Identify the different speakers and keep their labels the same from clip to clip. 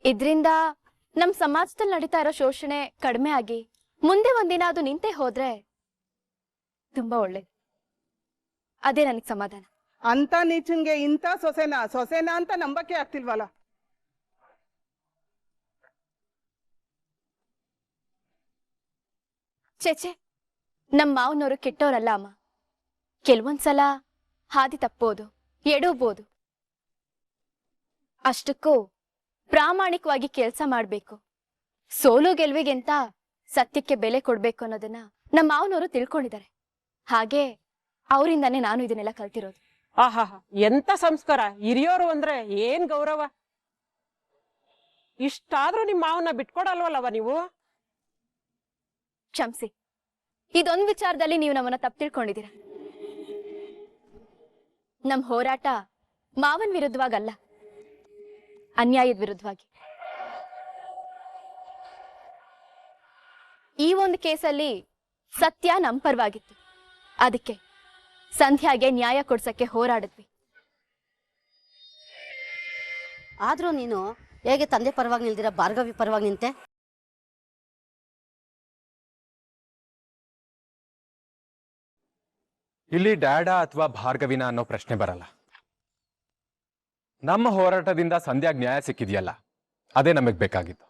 Speaker 1: ಇದರಿಂದ ನಮ್ಮ ಸಮಾಜದಲ್ಲಿ ನಡೀತಾ ಇರೋ ಶೋಷಣೆ ಕಡಿಮೆ ಆಗಿ ಮುಂದೆ ಒಂದಿನ ಅದು ನಿಂತೇ ಹೋದ್ರೆ ತುಂಬಾ ಒಳ್ಳೇದು. ಅದೇ ನನಗೆ ಸಮಾಧಾನ.
Speaker 2: ಅಂತ ನೀಚನ್ಗೆ ಇಂಥ ಸೊಸೆನಾ ಅಂತ ನಂಬಕ್ಕೆ ಆಗ್ತಿಲ್ವಲ್ಲ.
Speaker 1: ಚೇಚೆ, ನಮ್ಮ ಮಾವನವರು ಕೆಟ್ಟವರಲ್ಲ ಅಮ್ಮ. ಕೆಲವೊಂದ್ಸಲ ಹಾದಿ ತಪ್ಪೋದು, ಎಡವಬಹುದು. ಅಷ್ಟಕ್ಕೂ ಪ್ರಾಮಾಣಿಕವಾಗಿ ಕೆಲಸ ಮಾಡ್ಬೇಕು. ಸೋಲು ಗೆಲುವಿಗೆಂತ ಸತ್ಯಕ್ಕೆ ಬೆಲೆ ಕೊಡ್ಬೇಕು ಅನ್ನೋದನ್ನ ನಮ್ಮ ಮಾವನವರು ತಿಳ್ಕೊಂಡಿದ್ದಾರೆ. ಹಾಗೆ ಅವರಿಂದಾನೇ ನಾನು ಇದನ್ನೆಲ್ಲ ಕಲ್ತಿರೋದು.
Speaker 3: ಆಹಾ, ಎಂತ ಸಂಸ್ಕಾರ! ಹಿರಿಯೋರು ಅಂದ್ರೆ ಏನ್ ಗೌರವ! ಇಷ್ಟಾದ್ರೂ ನಿಮ್ಮ ಮಾವನ್ನ ಬಿಟ್ಕೊಡಲ್ವಲ್ಲವ ನೀವು?
Speaker 1: ಕ್ಷಮಿಸಿ, ಇದೊಂದು ವಿಚಾರದಲ್ಲಿ ನೀವು ನಮ್ಮನ್ನ ತಪ್ಪು ತಿಳ್ಕೊಂಡಿದ್ದೀರ. ನಮ್ ಹೋರಾಟ ಮಾವನ್ ವಿರುದ್ಧವಾಗಲ್ಲ, ಅನ್ಯಾಯದ ವಿರುದ್ಧವಾಗಿ. ಈ ಒಂದು ಕೇಸಲ್ಲಿ ಸತ್ಯ ನಮ್ಮ ಪರವಾಗಿತ್ತು. ಅದಕ್ಕೆ ಸಂಧ್ಯಾಗೆ ನ್ಯಾಯ ಕೊಡ್ಸಕ್ಕೆ ಹೋರಾಡಿದ್ವಿ.
Speaker 4: ಆದ್ರೂ ನೀನು ಹೇಗೆ ತಂದೆ ಪರವಾಗಿ ನಿಲ್ದಿರ ಭಾರ್ಗವಿ ಪರವಾಗಿ ನಿಂತೆ?
Speaker 5: ಇಲ್ಲಿ ಡ್ಯಾಡಾ ಅಥವಾ ಭಾರ್ಗವಿನ ಅನ್ನೋ ಪ್ರಶ್ನೆ ಬರಲ್ಲ. ನಮ್ಮ ಹೋರಾಟದಿಂದ ಸಂಧ್ಯಾಗ್ ನ್ಯಾಯ ಸಿಕ್ಕಿದೆಯಲ್ಲ, ಅದೇ ನಮಗ್ ಬೇಕಾಗಿತ್ತು.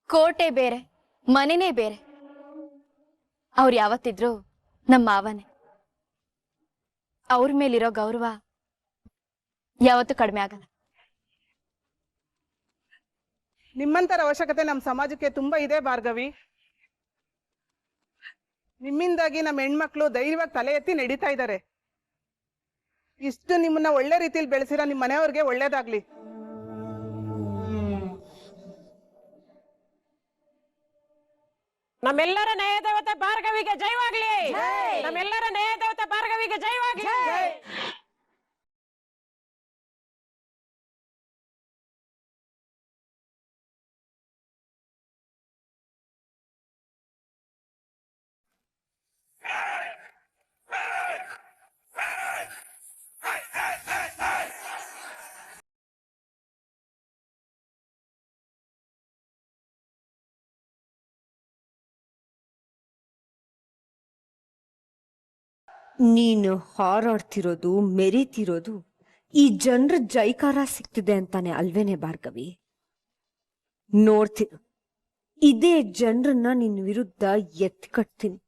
Speaker 1: ಕೋಟೆ ಬೇರೆ, ಮನೆನೇ ಬೇರೆ. ಅವ್ರು ಯಾವತ್ತಿದ್ರು ನಮ್ಮ ಮಾವನೇ. ಅವ್ರ ಮೇಲಿರೋ ಗೌರವ ಯಾವತ್ತೂ ಕಡಿಮೆ ಆಗಲ್ಲ.
Speaker 2: ನಿಮ್ಮಂತರ ಅವಶ್ಯಕತೆ ನಮ್ಮ ಸಮಾಜಕ್ಕೆ ತುಂಬಾ ಇದೆ ಭಾರ್ಗವಿ. ನಿಮ್ಮಿಂದಾಗಿ ನಮ್ಮ ಹೆಣ್ಮಕ್ಳು ಧೈರ್ಯವಾಗಿ ತಲೆ ಎತ್ತಿ ನಡೀತಾ ಇದ್ದಾರೆ. ಇಷ್ಟು ನಿಮ್ಮನ್ನ ಒಳ್ಳೆ ರೀತಿಯಲ್ಲಿ ಬೆಳೆಸಿರೋ ನಿಮ್ಮ ಮನೆಯವ್ರಿಗೆ ಒಳ್ಳೇದಾಗ್ಲಿ.
Speaker 3: ನಮ್ಮೆಲ್ಲರ ನ್ಯಾಯ ದೇವತೆ ಭಾರ್ಗವಿಗೆ ಜಯವಾಗ್ಲಿ! ನಮ್ಮೆಲ್ಲರ ನ್ಯಾಯ ದೇವತೆ ಭಾರ್ಗವಿಗೆ ಜಯವಾಗ್ಲಿ!
Speaker 6: ನೀನು ಹಾರಾಡ್ತಿರೋದು, ಮೆರೀತಿರೋದು ಈ ಜನರ ಜೈಕಾರ ಸಿಗ್ತಿದೆ ಅಂತಾನೆ ಅಲ್ವೇನೆ ಭಾರ್ಗವಿ? ನೋಡ್ತೀನಿ, ಇದೇ ಜನರನ್ನ ನಿನ್ ವಿರುದ್ಧ ಎತ್ಕಟ್ತೀನಿ.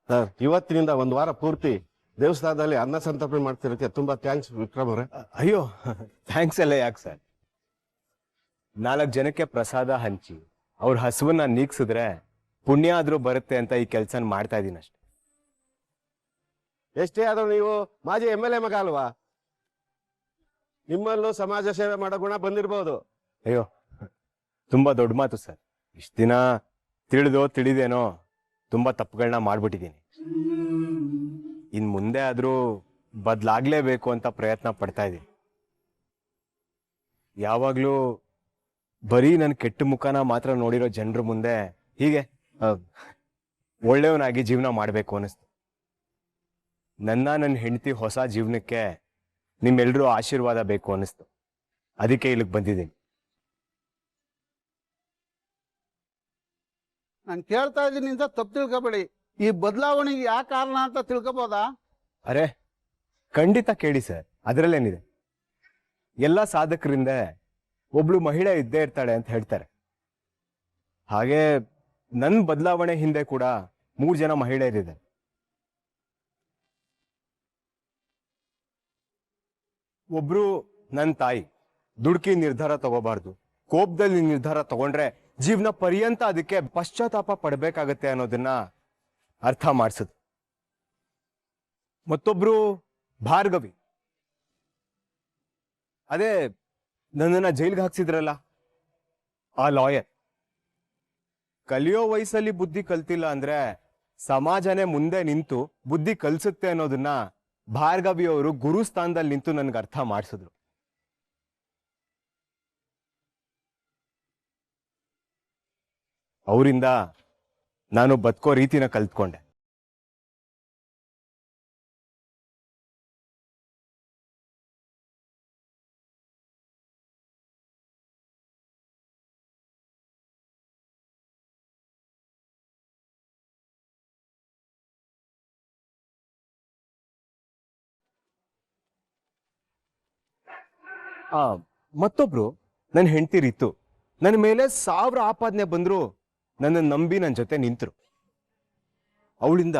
Speaker 7: ಸರ್, ಇವತ್ತಿನಿಂದ ಒಂದು ವಾರ ಪೂರ್ತಿ ದೇವಸ್ಥಾನದಲ್ಲಿ ಅನ್ನ ಸಂತರ್ಪಣೆ ಮಾಡ್ತಿರೋಕೆ ತುಂಬಾ ಥ್ಯಾಂಕ್ಸ್ ವಿಕ್ರಮ್ ಅವರೇ.
Speaker 8: ಅಯ್ಯೋ, ಥ್ಯಾಂಕ್ಸ್ ಎಲ್ಲ ಯಾಕೆ ಸರ್? 4 ಜನಕ್ಕೆ ಪ್ರಸಾದ ಹಂಚಿ ಅವ್ರ ಹಸುವನ್ನ ನೀಗ್ಸಿದ್ರೆ ಪುಣ್ಯ ಆದ್ರೂ ಬರುತ್ತೆ ಅಂತ ಈ ಕೆಲ್ಸ ಮಾಡ್ತಾ ಇದೀನಿ ಅಷ್ಟೆ.
Speaker 7: ಎಷ್ಟೇ ಆದ್ರೂ ನೀವು ಮಾಜಿ MLA ಮಗ ಅಲ್ವಾ? ನಿಮ್ಮಲ್ಲೂ ಸಮಾಜ ಸೇವೆ ಮಾಡೋ ಗುಣ ಬಂದಿರ್ಬೋದು.
Speaker 8: ಅಯ್ಯೋ, ತುಂಬಾ ದೊಡ್ಡ ಮಾತು ಸರ್. ಇಷ್ಟ ದಿನ ತಿಳಿದೇನೋ ತುಂಬಾ ತಪ್ಪುಗಳನ್ನ ಮಾಡ್ಬಿಟ್ಟಿದೀನಿ. ಇನ್ ಮುಂದೆ ಆದ್ರೂ ಬದ್ಲಾಗ್ಲೇಬೇಕು ಅಂತ ಪ್ರಯತ್ನ ಪಡ್ತಾ ಇದ್ದೀನಿ. ಯಾವಾಗ್ಲೂ ಬರೀ ನನ್ನ ಕೆಟ್ಟ ಮುಖನ ಮಾತ್ರ ನೋಡಿರೋ ಜನರ ಮುಂದೆ ಹೀಗೆ ಒಳ್ಳೆಯವನಾಗಿ ಜೀವನ ಮಾಡ್ಬೇಕು ಅನಿಸ್ತು. ನನ್ನ ಹೆಂಡತಿ ಹೊಸ ಜೀವನಕ್ಕೆ ನಿಮ್ಮೆಲ್ಲರೂ ಆಶೀರ್ವಾದ ಬೇಕು ಅನಿಸ್ತು. ಅದಕ್ಕೆ ಇಲ್ಲಿಗೆ ಬಂದಿದ್ದೀನಿ.
Speaker 9: ನಾನು ಕೇಳ್ತಾ ಇದ್ದೀನಿ ಅಂತ ತಪ್ಪು ತಿಳ್ಕೊಬೇಡಿ. ಈ ಬದಲಾವಣೆಗೆ ಯಾವ ಕಾರಣ ಅಂತ ತಿಳ್ಕೊಬೋದಾ?
Speaker 8: ಅರೆ, ಖಂಡಿತ ಕೇಳಿ ಸರ್, ಅದರಲ್ಲೇನಿದೆ. ಎಲ್ಲ ಸಾಧಕರಿಂದ ಒಬ್ಳು ಮಹಿಳೆ ಇದ್ದೇ ಇರ್ತಾಳೆ ಅಂತ ಹೇಳ್ತಾರೆ. ಹಾಗೆ ನನ್ನ ಬದಲಾವಣೆ ಹಿಂದೆ ಕೂಡ 3 ಜನ ಮಹಿಳೆಯರಿದ್ದಾರೆ. ಒಬ್ರು ನನ್ನ ತಾಯಿ. ದುಡುಕಿ ನಿರ್ಧಾರ ತಗೋಬಾರ್ದು, ಕೋಪದಲ್ಲಿ ನಿರ್ಧಾರ ತಗೊಂಡ್ರೆ ಜೀವನ ಪರ್ಯಂತ ಅದಕ್ಕೆ ಪಶ್ಚಾತ್ತಾಪ ಪಡ್ಬೇಕಾಗತ್ತೆ ಅನ್ನೋದನ್ನ ಅರ್ಥ ಮಾಡಿಸಿದ್ರು. ಮತ್ತೊಬ್ರು ಭಾರ್ಗವಿ. ಅದೇ ನನ್ನನ್ನ ಜೈಲ್ಗೆ ಹಾಕ್ಸಿದ್ರಲ್ಲ, ಆ ಲಾಯರ್. ಕಲಿಯೋ ವಯಸ್ಸಲ್ಲಿ ಬುದ್ಧಿ ಕಲ್ತಿಲ್ಲ ಅಂದ್ರೆ ಸಮಾಜನೇ ಮುಂದೆ ನಿಂತು ಬುದ್ಧಿ ಕಲ್ಸುತ್ತೆ ಅನ್ನೋದನ್ನ ಭಾರ್ಗವಿ ಅವರು ಗುರು ಸ್ಥಾನದಲ್ಲಿ ನಿಂತು ನನ್ಗೆ ಅರ್ಥ ಮಾಡಿಸಿದ್ರು. ಅವರಿಂದ ನಾನು ಬದುಕೋ ರೀತಿನ ಕಲ್ತ್ಕೊಂಡೆ. ಮತ್ತೊಬ್ರು ನನ್ನ ಹೆಂಡತಿ ರೀತು ನನ್ನ ಮೇಲೆ 1000 ಆಪಾದನೆ ಬಂದ್ರು ನನ್ನ ನಂಬಿ ನನ್ನ ಜೊತೆ ನಿಂತರು. ಅವಳಿಂದ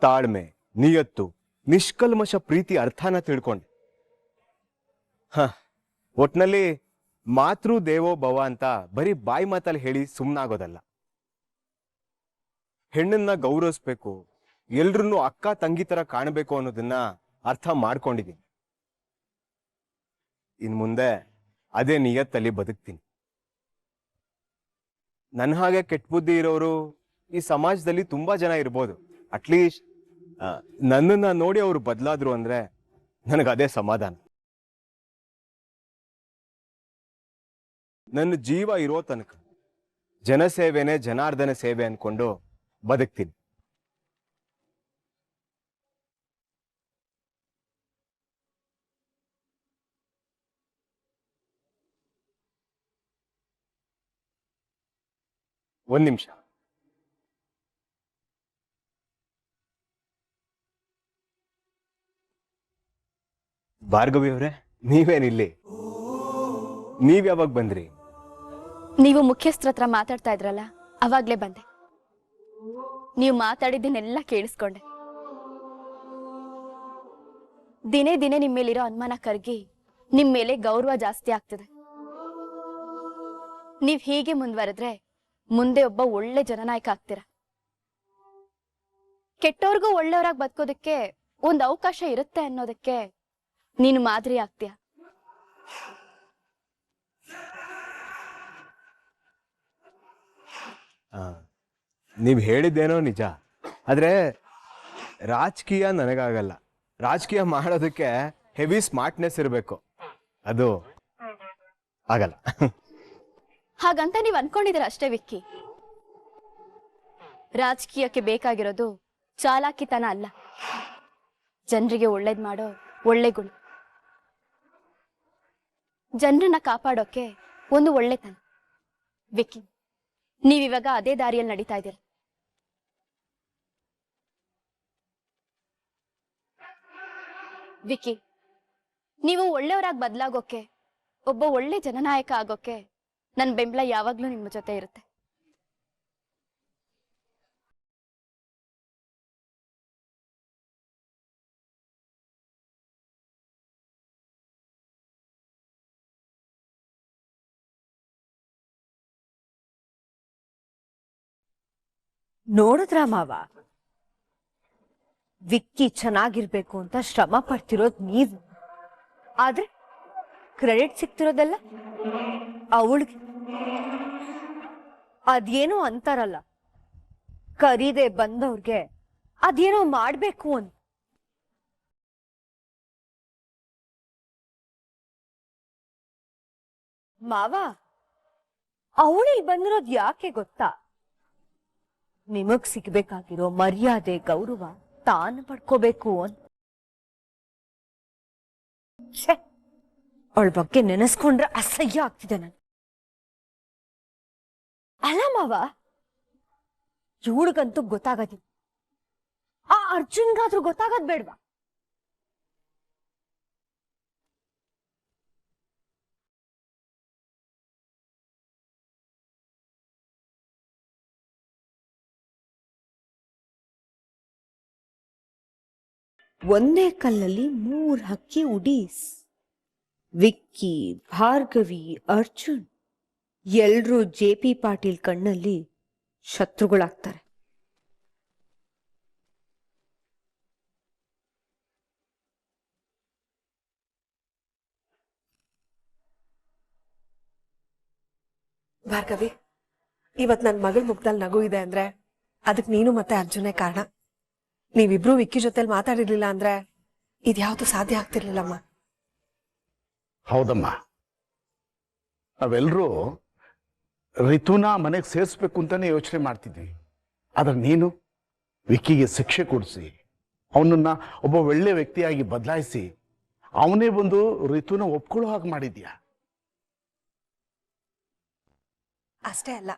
Speaker 8: ತಾಳ್ಮೆ, ನಿಯತ್ತು, ನಿಷ್ಕಲ್ಮಶ ಪ್ರೀತಿ ಅರ್ಥನ ತಿಳ್ಕೊಂಡೆ. ಒಟ್ನಲ್ಲಿ ಮಾತೃ ದೇವೋ ಭವ ಅಂತ ಬರೀ ಬಾಯಿ ಮಾತಲ್ಲಿ ಹೇಳಿ ಸುಮ್ಮನಾಗೋದಲ್ಲ. ಹೆಣ್ಣನ್ನ ಗೌರವಿಸ್ಬೇಕು, ಎಲ್ರನ್ನೂ ಅಕ್ಕ ತಂಗಿ ತರ ಕಾಣಬೇಕು ಅನ್ನೋದನ್ನ ಅರ್ಥ ಮಾಡ್ಕೊಂಡಿದ್ದೀನಿ. ಇನ್ ಮುಂದೆ ಅದೇ ನಿಯತ್ತಲ್ಲಿ ಬದುಕ್ತೀನಿ. ನನ್ನ ಹಾಗೆ ಕೆಟ್ಟ ಬುದ್ಧಿ ಇರೋರು ಈ ಸಮಾಜದಲ್ಲಿ ತುಂಬಾ ಜನ ಇರ್ಬೋದು. ಅಟ್ಲೀಸ್ಟ್ ನನ್ನನ್ನ ನೋಡಿ ಅವರು ಬದಲಾದ್ರು ಅಂದ್ರೆ ನನಗದೇ ಸಮಾಧಾನ. ನನ್ನ ಜೀವ ಇರೋ ತನಕ ಜನಸೇವೆನೇ ಜನಾರ್ದನ ಸೇವೆ ಅನ್ಕೊಂಡು ಬದುಕ್ತೀನಿ. ಒಂದ್ ನಿಮಿಷ. ಭಾರ್ಗವಿ ಅವರೇ, ನೀವೇನಿಲ್ಲಿ? ನೀವ್ ಯಾವಾಗ ಬಂದ್ರಿ?
Speaker 1: ನೀವು ಮುಖ್ಯಸ್ಥರ ಹತ್ರ ಮಾತಾಡ್ತಾ ಇದ್ರಲ್ಲ, ಅವಾಗ್ಲೇ ಬಂದೆ. ನೀವು ಮಾತಾಡಿದ್ದನ್ನೆಲ್ಲ ಕೇಳಿಸ್ಕೊಂಡೆ. ದಿನೇ ದಿನೇ ನಿಮ್ಮ ಮೇಲಿರೋ ಅನುಮಾನ ಕರಗಿ ನಿಮ್ ಮೇಲೆ ಗೌರವ ಜಾಸ್ತಿ ಆಗ್ತದೆ. ನೀವ್ ಹೀಗೆ ಮುಂದುವರೆದ್ರೆ ಮುಂದೆ ಒಬ್ಬ ಒಳ್ಳೆ ಜನನಾಯಕ ಆಗ್ತೀರ. ಕೆಟ್ಟವ್ರಿಗೂ ಒಳ್ಳೆಯವರಾಗಿ ಬದುಕೋದಕ್ಕೆ ಒಂದು ಅವಕಾಶ ಇರುತ್ತೆ ಅನ್ನೋದಕ್ಕೆ ನೀನು ಮಾದರಿ ಆಗ್ತೀಯ.
Speaker 8: ನೀವ್ ಹೇಳಿದ್ದೇನೋ ನಿಜ, ಆದ್ರೆ ರಾಜಕೀಯ ನನಗಾಗಲ್ಲ. ರಾಜಕೀಯ ಮಾಡೋದಕ್ಕೆ ಹೆವಿ ಸ್ಮಾರ್ಟ್ನೆಸ್ ಇರಬೇಕು, ಅದು ಆಗಲ್ಲ.
Speaker 1: ಹಾಗಂತ ನೀವ್ ಅನ್ಕೊಂಡಿದ್ದೀರ ಅಷ್ಟೇ ವಿಕ್ಕಿ. ರಾಜಕೀಯಕ್ಕೆ ಬೇಕಾಗಿರೋದು ಚಾಲಾಕಿತನ ಅಲ್ಲ, ಜನರಿಗೆ ಒಳ್ಳೇದ್ ಮಾಡೋ ಒಳ್ಳೆ ಗುಣ, ಜನರನ್ನ ಕಾಪಾಡೋಕೆ ಒಂದು ಒಳ್ಳೆತನ. ವಿಕ್ಕಿ, ನೀವಿವಾಗ ಅದೇ ದಾರಿಯಲ್ಲಿ ನಡೀತಾ ಇದ್ದೀರ. ವಿಕ್ಕಿ, ನೀವು ಒಳ್ಳೆಯವರಾಗಿ ಬದಲಾಗೋಕೆ, ಒಬ್ಬ ಒಳ್ಳೆ ಜನನಾಯಕ ಆಗೋಕೆ ನನ್ನ ಬೆಂಬಲ ಯಾವಾಗ್ಲೂ ನಿಮ್ಮ ಜೊತೆ ಇರುತ್ತೆ.
Speaker 6: ನೋಡಿದ್ರ ಮಾವ, ವಿಕ್ಕಿ ಚೆನ್ನಾಗಿರ್ಬೇಕು ಅಂತ ಶ್ರಮ ಪಡ್ತಿರೋದ್ ನೀವು, ಆದ್ರೆ ಕ್ರೆಡಿಟ್ ಸಿಗ್ತಿರೋದಲ್ಲ ಅವಳಿಗೆ. ಅದೇನೋ ಅಂತಾರಲ್ಲ, ಕರೀದೆ ಬಂದವ್ರಿಗೆ ಅದೇನೋ ಮಾಡ್ಬೇಕು ಅಂತ. ಮಾವ, ಅವಳಿಲ್ ಬಂದಿರೋದ್ ಯಾಕೆ ಗೊತ್ತಾ? ನಿಮಗ್ ಸಿಗ್ಬೇಕಾಗಿರೋ ಮರ್ಯಾದೆ ಗೌರವ ತಾನು ಪಡ್ಕೋಬೇಕು ಅಂತ. ಅವಳ ಬಗ್ಗೆ ನೆನೆಸ್ಕೊಂಡ್ರೆ ಅಸಹ್ಯ ಆಗ್ತಿದೆ ನನ್. ಅಲ್ಲ ಮಾವ, ಇವಳಿಗಂತೂ ಗೊತ್ತಾಗದಿ, ಆ ಅರ್ಜುನ್ಗಾದ್ರೂ ಗೊತ್ತಾಗದ್ ಬೇಡ್ವಾ? ಒಂದೇ ಕಲ್ಲಲ್ಲಿ 3 ಹಕ್ಕಿ ಉಡೀಸ್. ವಿಕ್ಕಿ, ಭಾರ್ಗವಿ, ಅರ್ಜುನ್ ಎಲ್ರೂ JP ಪಾಟೀಲ್ ಕಣ್ಣಲ್ಲಿ ಶತ್ರುಗಳಾಗ್ತಾರೆ.
Speaker 10: ಭಾರ್ಗವಿ, ಇವತ್ ನನ್ ಮಗಳ ಮುಖದಲ್ಲಿ ನಗು ಇದೆ ಅಂದ್ರೆ ಅದಕ್ ನೀನು ಮತ್ತೆ ಅರ್ಜುನೇ ಕಾರಣ. ನೀವಿಬ್ರು ವಿಕ್ಕಿ ಜೊತೆಲಿ ಮಾತಾಡಿರ್ಲಿಲ್ಲ ಅಂದ್ರೆ ಇದ್ಯಾವುದು ಸಾಧ್ಯ ಆಗ್ತಿರ್ಲಿಲ್ಲಮ್ಮ.
Speaker 9: ಹೌದಮ್ಮ, ನಾವೆಲ್ಲರೂ ರಿತುನ ಮನೆಗೆ ಸೇರಿಸ್ಬೇಕು ಅಂತಾನೆ ಯೋಚನೆ ಮಾಡ್ತಿದ್ವಿ. ಆದ್ರೆ ನೀನು ವಿಕ್ಕಿಗೆ ಶಿಕ್ಷೆ ಕೊಡಿಸಿ ಅವನನ್ನ ಒಬ್ಬ ಒಳ್ಳೆ ವ್ಯಕ್ತಿಯಾಗಿ ಬದಲಾಯಿಸಿ ಅವನೇ ಬಂದು ರಿತುನ ಒಪ್ಕೊಳ್ಳೋ ಹಾಗೆ ಮಾಡಿದ್ಯಾ.
Speaker 10: ಅಷ್ಟೇ ಅಲ್ಲ,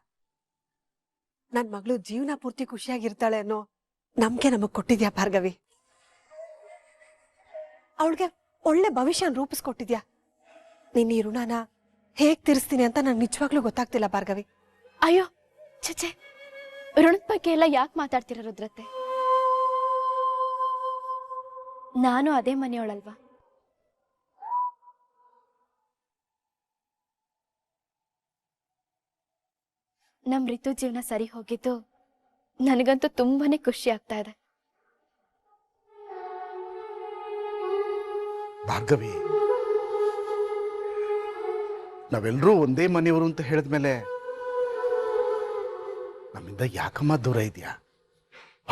Speaker 10: ನನ್ ಮಗಳು ಜೀವನ ಪೂರ್ತಿ ಖುಷಿಯಾಗಿರ್ತಾಳೆ ಅನ್ನೋ ನಂಬಿಕೆ ನಮಗ್ ಕೊಟ್ಟಿದ್ಯಾ ಭಾರ್ಗವಿ. ಅವಳಿಗೆ ಒಳ್ಳೆ ಭವಿಷ್ಯನ ರೂಪಿಸ್ಕೊಟ್ಟಿದ್ಯಾ. ನಿನ್ನ ಈ ಋಣನ ಹೇಗ್ ತೀರಿಸ್ತೀನಿ ಅಂತ ನಂಗೆ ನಿಜವಾಗ್ಲೂ ಗೊತ್ತಾಗ್ತಿಲ್ಲ ಭಾರ್ಗವಿ.
Speaker 1: ಅಯ್ಯೋ ಚಚೆ, ಋಣದ ಬಗ್ಗೆ ಎಲ್ಲ ಯಾಕೆ ಮಾತಾಡ್ತೀರ ರುದ್ರತ್ತೆ? ನಾನು ಅದೇ ಮನೆಯೊಳಲ್ವಾ. ನಮ್ ಋತು ಜೀವನ ಸರಿ ಹೋಗಿದ್ದು ನನಗಂತೂ ತುಂಬಾನೇ ಖುಷಿ ಆಗ್ತಾ ಇದೆ.
Speaker 9: ಭಾರ್ಗವಿ, ನಾವೆಲ್ಲರೂ ಒಂದೇ ಮನೆಯವರು ಅಂತ ಹೇಳಿದ್ಮೇಲೆ ನಮ್ಮಿಂದ ಯಾಕಮ್ಮ ದೂರ ಇದೆಯಾ?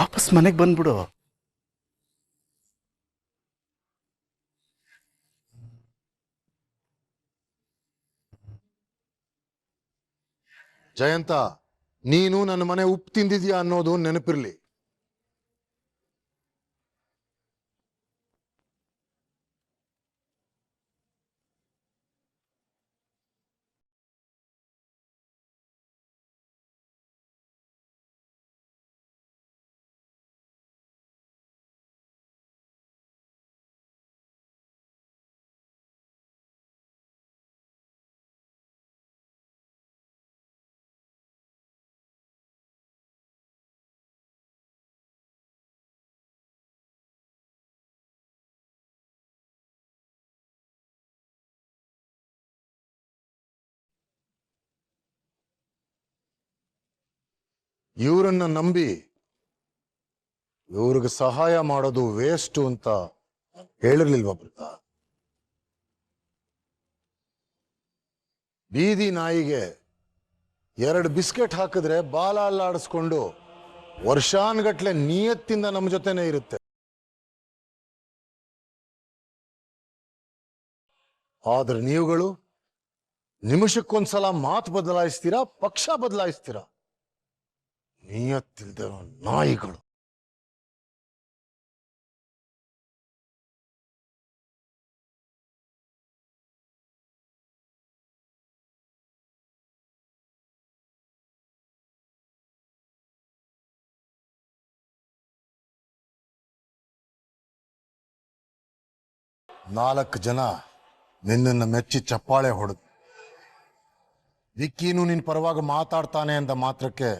Speaker 9: ವಾಪಸ್ ಮನೆಗೆ ಬಂದ್ಬಿಡು.
Speaker 11: ಜಯಂತ, ನೀನು ನನ್ನ ಮನೆ ಉಪ್ಪು ತಿಂದಿದ್ಯಾ ಅನ್ನೋದು ನೆನಪಿರ್ಲಿ. ಇವರನ್ನ ನಂಬಿ ಇವ್ರಿಗೆ ಸಹಾಯ ಮಾಡೋದು ವೇಸ್ಟ್ ಅಂತ ಹೇಳಿರ್ಲಿಲ್ವಾ ಬೃತ? ಬೀದಿ ನಾಯಿಗೆ 2 ಬಿಸ್ಕೆಟ್ ಹಾಕಿದ್ರೆ ಬಾಲ ಅಲ್ಲಾಡಿಸ್ಕೊಂಡು ವರ್ಷಾನ್ಗಟ್ಲೆ ನಿಯತ್ತಿಂದ ನಮ್ಮ ಜೊತೆನೆ ಇರುತ್ತೆ. ಆದ್ರೆ ನೀವುಗಳು ನಿಮಿಷಕ್ಕೊಂದ್ಸಲ ಮಾತು ಬದಲಾಯಿಸ್ತೀರಾ, ಪಕ್ಷ ಬದಲಾಯಿಸ್ತೀರಾ. ನಿಯತ್ತಿಲ್ದಿರೋ ನಾಯಿಗಳು. ನಾಲ್ಕು ಜನ ನಿನ್ನನ್ನು ಮೆಚ್ಚಿ ಚಪ್ಪಾಳೆ ಹೊಡೆದು ವಿಕ್ಕಿನೂ ನಿನ್ ಪರವಾಗಿ ಮಾತಾಡ್ತಾನೆ ಅಂದ ಮಾತ್ರಕ್ಕೆ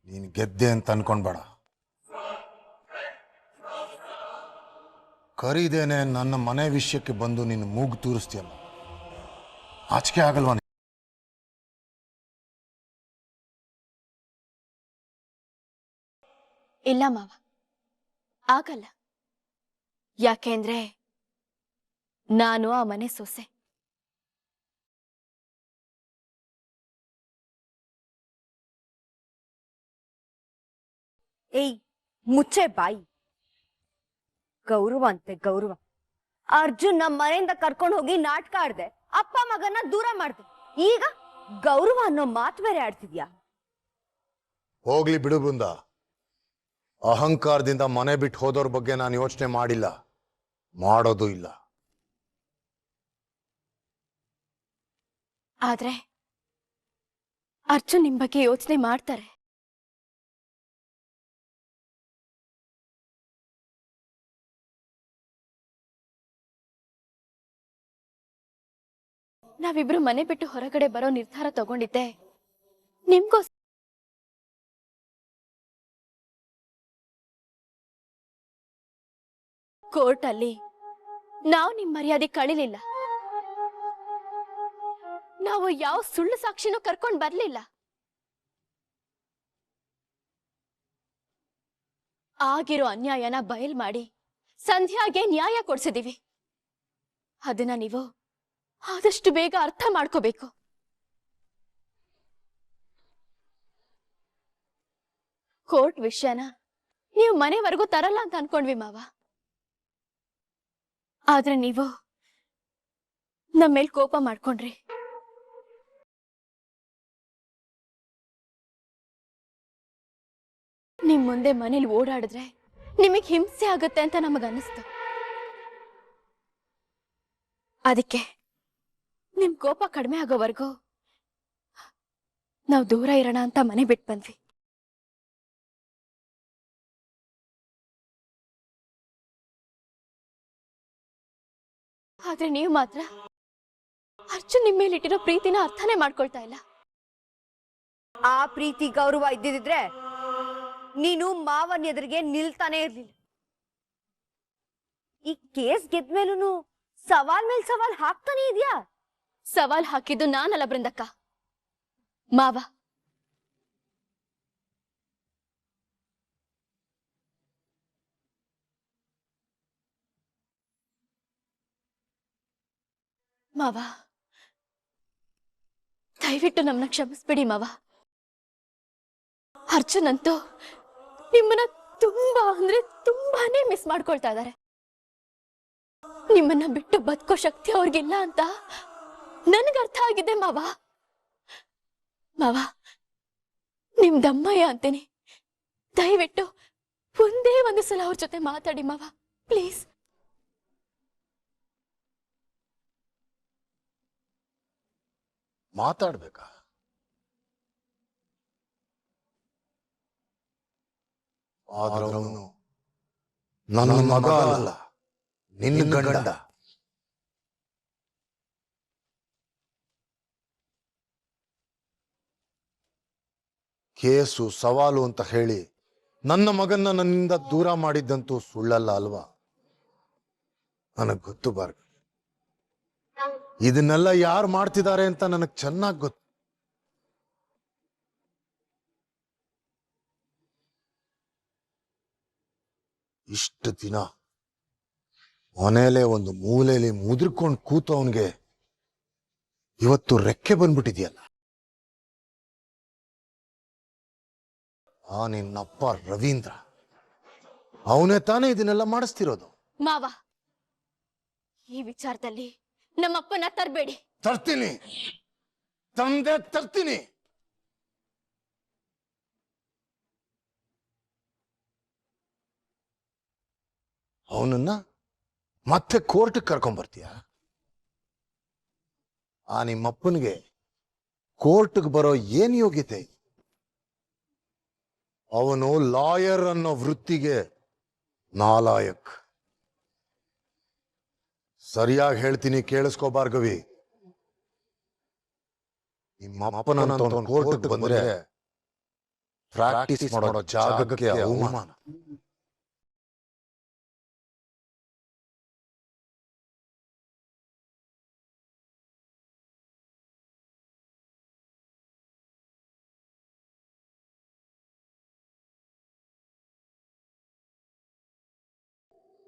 Speaker 11: ನೀನು ಗೆದ್ದೆ ಅಂತ ಅನ್ಕೊಂಡ್ಬೇಡ. ಕರೀದೇನೆ ನನ್ನ ಮನೆ ವಿಷಯಕ್ಕೆ ಬಂದು ನೀನು ಮೂಗು ತೂರಿಸ್ತೀಯಲ್ಲ, ಆಚಿಕೆ ಆಗಲ್ವಾ?
Speaker 1: ಇಲ್ಲ ಮಾವ, ಆಗಲ್ಲ. ಯಾಕೆಂದ್ರೆ ನಾನು ಆ ಮನೆ ಸೊಸೆ.
Speaker 6: ಏಯ್, ಮುಚ್ಚೆ ಬಾಯಿ. ಗೌರವ ಅಂತೆ ಗೌರವ. ಅರ್ಜುನ್ ನಮ್ಮ ಮನೆಯಿಂದ ಕರ್ಕೊಂಡು ಹೋಗಿ ನಾಟಕ ಆಡ್ದೆ, ಅಪ್ಪ ಮಗನ ದೂರ ಮಾಡ್ದೆ. ಈಗ ಗೌರವ ಅನ್ನೋ ಮಾತು ಬೇರೆ ಆಡ್ತಿದ್ಯಾ?
Speaker 11: ಹೋಗ್ಲಿ ಬಿಡು ಬೃಂದ. ಅಹಂಕಾರದಿಂದ ಮನೆ ಬಿಟ್ಟು ಹೋದವ್ರ ಬಗ್ಗೆ ನಾನು ಯೋಚನೆ ಮಾಡಿಲ್ಲ, ಮಾಡೋದು ಇಲ್ಲ.
Speaker 1: ಆದ್ರೆ ಅರ್ಜುನ್ ನಿಮ್ ಬಗ್ಗೆ ಯೋಚನೆ ಮಾಡ್ತಾರೆ. ನಾವಿಬ್ರು ಮನೆ ಬಿಟ್ಟು ಹೊರಗಡೆ ಬರೋ ನಿರ್ಧಾರ ತಗೊಂಡಿದ್ದೆ ನಿಮ್ಗೋಸ್ಕರ. ಕೋರ್ಟ್ ಅಲ್ಲಿ ನಾವು ನಿಮ್ ಮರ್ಯಾದೆ ಕಳಿಲಿಲ್ಲ. ನಾವು ಯಾವ ಸುಳ್ಳು ಸಾಕ್ಷಿನೂ ಕರ್ಕೊಂಡ್ ಬರ್ಲಿಲ್ಲ. ಆಗಿರೋ ಅನ್ಯಾಯನ ಬಯಲ್ ಮಾಡಿ ಸಂಧ್ಯಾಗೆ ನ್ಯಾಯ ಕೊಡ್ಸಿದೀವಿ. ಅದನ್ನ ನೀವು ಆದಷ್ಟು ಬೇಗ ಅರ್ಥ ಮಾಡ್ಕೋಬೇಕು. ಕೋರ್ಟ್ ವಿಷಯನ ನೀವು ಮನೆವರೆಗೂ ತರಲ್ಲ ಅಂತ ಅನ್ಕೊಂಡ್ವಿ ಮಾವ. ಆದ್ರೆ ನೀವು ನಮ್ಮ ಮೇಲ್ ಕೋಪ ಮಾಡ್ಕೊಂಡ್ರಿ. ನಿಮ್ ಮುಂದೆ ಮನೇಲಿ ಓಡಾಡಿದ್ರೆ ನಿಮಗ್ ಹಿಂಸೆ ಆಗುತ್ತೆ ಅಂತ ನಮಗನ್ನಿಸ್ತು. ಅದಕ್ಕೆ ನಿಮ್ ಕೋಪ ಕಡಿಮೆ ಆಗೋವರೆಗೂ ನಾವು ದೂರ ಇರೋಣ ಅಂತ ಮನೆ ಬಿಟ್ಟು ಬಂದ್ವಿ. ಆದ್ರೆ ನೀವು ಮಾತ್ರ ಅರ್ಜುನ್ ನಿಮ್ಮ ಮೇಲಿಟ್ಟಿರೋ ಪ್ರೀತಿನ ಅರ್ಥನೇ ಮಾಡ್ಕೊಳ್ತಾ ಇಲ್ಲ.
Speaker 6: ಆ ಪ್ರೀತಿ ಗೌರವ ಇದ್ದಿದ್ರೆ ನೀನು ಮಾವನ್ ಎದುರಿಗೆ ನಿಲ್ತಾನೆ ಇರ್ಲಿಲ್ಲ. ಈ ಕೇಸ್ ಗೆದ್ಮೇಲೂ ಸವಾಲ್ ಮೇಲ್ ಸವಾಲ್ ಹಾಕ್ತಾನೆ ಇದೆಯಾ?
Speaker 1: ಸವಾಲ್ ಹಾಕಿದ್ದು ನಾನಲ್ಲ ಬೃಂದಕ್ಕ, ಮಾವ. ಮಾವ, ದಯವಿಟ್ಟು ನಮ್ಮನ್ನ ಕ್ಷಮಿಸ್ಬಿಡಿ ಮಾವ. ಅರ್ಜುನ್ ಅಂತೂ ನಿಮ್ಮನ್ನ ತುಂಬಾ ಅಂದ್ರೆ ತುಂಬಾನೇ ಮಿಸ್ ಮಾಡ್ಕೊಳ್ತಾ ಇದ್ದಾರೆ. ನಿಮ್ಮನ್ನ ಬಿಟ್ಟು ಬದುಕೋ ಶಕ್ತಿ ಅವ್ರಿಗಿಲ್ಲ ಅಂತ ನನ್ಗೆ ಅರ್ಥ ಆಗಿದೆ ಮಾವ. ಮಾವ, ನಿಮ್ದಮ್ಮಯ್ಯ ಅಂತೀನಿ, ದಯವಿಟ್ಟು ಒಂದೇ ಒಂದು ಸಲ ಅವ್ರ ಜೊತೆ ಮಾತಾಡಿ ಮಾವ, ಪ್ಲೀಸ್.
Speaker 11: ಮಾತಾಡ್ಬೇಕಾ? ಆದ್ರೆ ಅವನು ನನ್ನ ಮಗ ಅಲ್ಲ, ನಿನ್ನ ಗಂಡ. ಕೇಸು ಸವಾಲು ಅಂತ ಹೇಳಿ ನನ್ನ ಮಗನ್ನ ನನ್ನಿಂದ ದೂರ ಮಾಡಿದ್ದಂತೂ ಸುಳ್ಳಲ್ಲ ಅಲ್ವಾ? ನನಗ್ ಗೊತ್ತು ಬಾರ್ಗ, ಇದನ್ನೆಲ್ಲ ಯಾರು ಮಾಡ್ತಿದ್ದಾರೆ ಅಂತ ನನಗ್ ಚೆನ್ನಾಗಿ ಗೊತ್ತು. ಇಷ್ಟು ದಿನ ಮನೇಲೆ ಒಂದು ಮೂಲೆಯಲ್ಲಿ ಮುದ್ರಕೊಂಡು ಕೂತು ಅವನಿಗೆ ಇವತ್ತು ರೆಕ್ಕೆ ಬಂದ್ಬಿಟ್ಟಿದ್ಯಲ್ಲ. ಆ ನಿನ್ನಪ್ಪ ರವೀಂದ್ರ ಅವನೇ ತಾನೇ ಇದನ್ನೆಲ್ಲ ಮಾಡಿಸ್ತಿರೋದು.
Speaker 1: ಮಾವ, ಈ ವಿಚಾರದಲ್ಲಿ ನಮ್ಮಪ್ಪನ ತರಬೇಡಿ.
Speaker 11: ತರ್ತೀನಿ, ತಂದೆ ತರ್ತೀನಿ. ಅವನನ್ನ ಮತ್ತೆ ಕೋರ್ಟ್ಗೆ ಕರ್ಕೊಂಡ್ಬರ್ತೀಯ? ಆ ನಿಮ್ಮಪ್ಪನಿಗೆ ಕೋರ್ಟ್ಗೆ ಬರೋ ಏನ್ ಯೋಗ್ಯತೆ? ಅವನು ಲಾಯರ್ ಅನ್ನೋ ವೃತ್ತಿಗೆ ನಾಲಾಯಕ್. ಸರಿಯಾಗಿ ಹೇಳ್ತೀನಿ, ಕೇಳಿಸ್ಕೋ ಭಾರ್ಗವಿ. ನಿಮ್ಮ ಅಪ್ಪನ ಕೋರ್ಟ್ಗೆ ಬಂದ್ರೆ ಪ್ರಾಕ್ಟೀಸ್ ಮಾಡೋ ಜಾಗಕ್ಕೆ ಅವಮಾನ.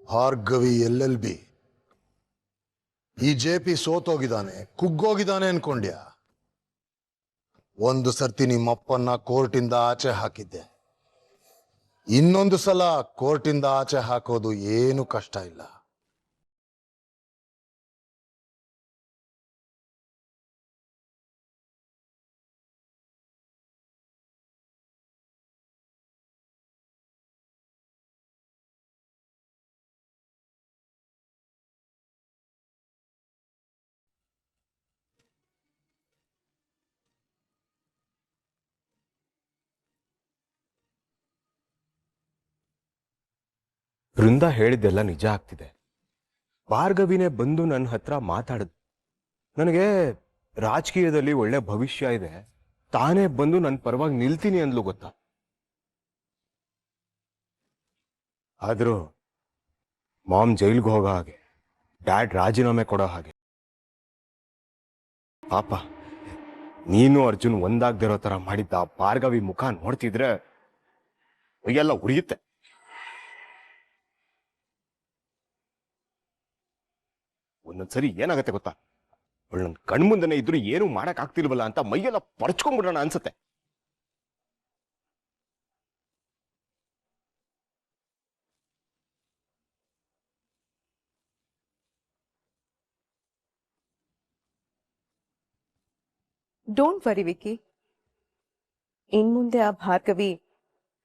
Speaker 11: ಭಾರ್ಗವಿ LLB, ಈ JP ಸೋತೋಗಿದ್ದಾನೆ, ಕುಗ್ಗೋಗಿದ್ದಾನೆ ಅನ್ಕೊಂಡ್ಯಾ? ಒಂದು ಸರ್ತಿ ನಿಮ್ಮಪ್ಪನ್ನ ಕೋರ್ಟಿಂದ ಆಚೆ ಹಾಕಿದ್ದೆ, ಇನ್ನೊಂದು ಸಲ ಕೋರ್ಟಿಂದ ಆಚೆ ಹಾಕೋದು ಏನು ಕಷ್ಟ ಇಲ್ಲ.
Speaker 8: ಬೃಂದ ಹೇಳಿದ್ದೆಲ್ಲ ನಿಜ ಆಗ್ತಿದೆ. ಭಾರ್ಗವಿನೇ ಬಂದು ನನ್ನ ಹತ್ರ ಮಾತಾಡಿದ್. ನನಗೆ ರಾಜಕೀಯದಲ್ಲಿ ಒಳ್ಳೆ ಭವಿಷ್ಯ ಇದೆ, ತಾನೇ ಬಂದು ನನ್ನ ಪರವಾಗಿ ನಿಲ್ತೀನಿ ಅಂದ್ಲು ಗೊತ್ತಾ. ಆದ್ರೂ ಮಾಮ್ ಜೈಲ್ಗೆ ಹೋಗೋ ಹಾಗೆ, ಡ್ಯಾಡ್ ರಾಜೀನಾಮೆ ಕೊಡೋ ಹಾಗೆ. ಪಾಪ ನೀನು ಅರ್ಜುನ್ ಒಂದಾಗ್ದಿರೋ ತರ ಮಾಡಿದ್ದ ಭಾರ್ಗವಿ ಮುಖ ನೋಡ್ತಿದ್ರೆ ಎಲ್ಲ ಉರಿಯುತ್ತೆ. ಒಂದೊಂದ್ಸರಿ ಏನಾಗತ್ತೆ ಗೊತ್ತಾ, ಅವಳು ನನ್ನ ಕಣ್ಮುಂದನೆ ಇದ್ರು ಏನು ಮಾಡಕ್ ಆಗ್ತಿಲ್ವಲ್ಲ ಅಂತ ಮೈಯೆಲ್ಲ ಪರ್ಚ್ಕೊಂಡ್ಬಿಡೋಣ ಅನ್ಸತ್ತೆ.
Speaker 12: ಡೋಂಟ್ ವರಿ ವಿಕಿ, ಇನ್ಮುಂದೆ ಆ ಭಾರ್ಗವಿ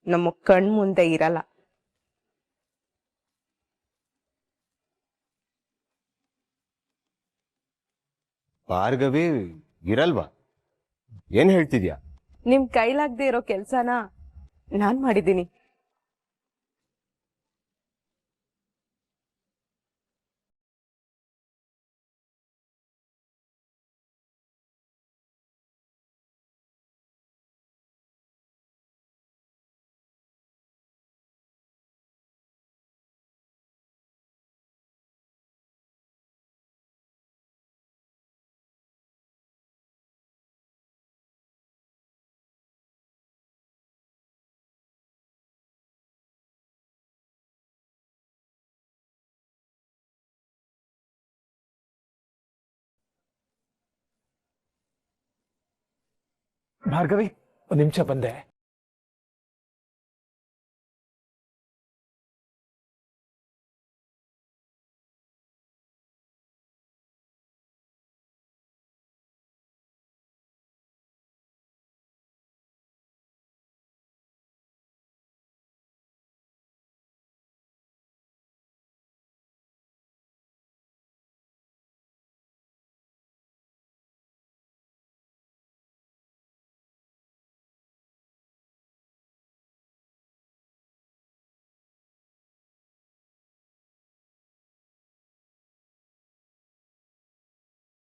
Speaker 2: ನಮ್ಮ ಕಣ್ ಮುಂದೆ ಇರಲ್ಲ.
Speaker 8: ಭಾರ್ಗವಿ ಇರಲ್ವಾ? ಏನ್ ಹೇಳ್ತಿದ್ಯಾ?
Speaker 2: ನಿಮ್ ಕೈಲಾಗದೆ ಇರೋ ಕೆಲ್ಸನ ನಾನ್ ಮಾಡಿದ್ದೀನಿ.
Speaker 12: ಭಾರ್ಗವಿ, ಒಂದು ನಿಮಿಷ ಬಂದೆ.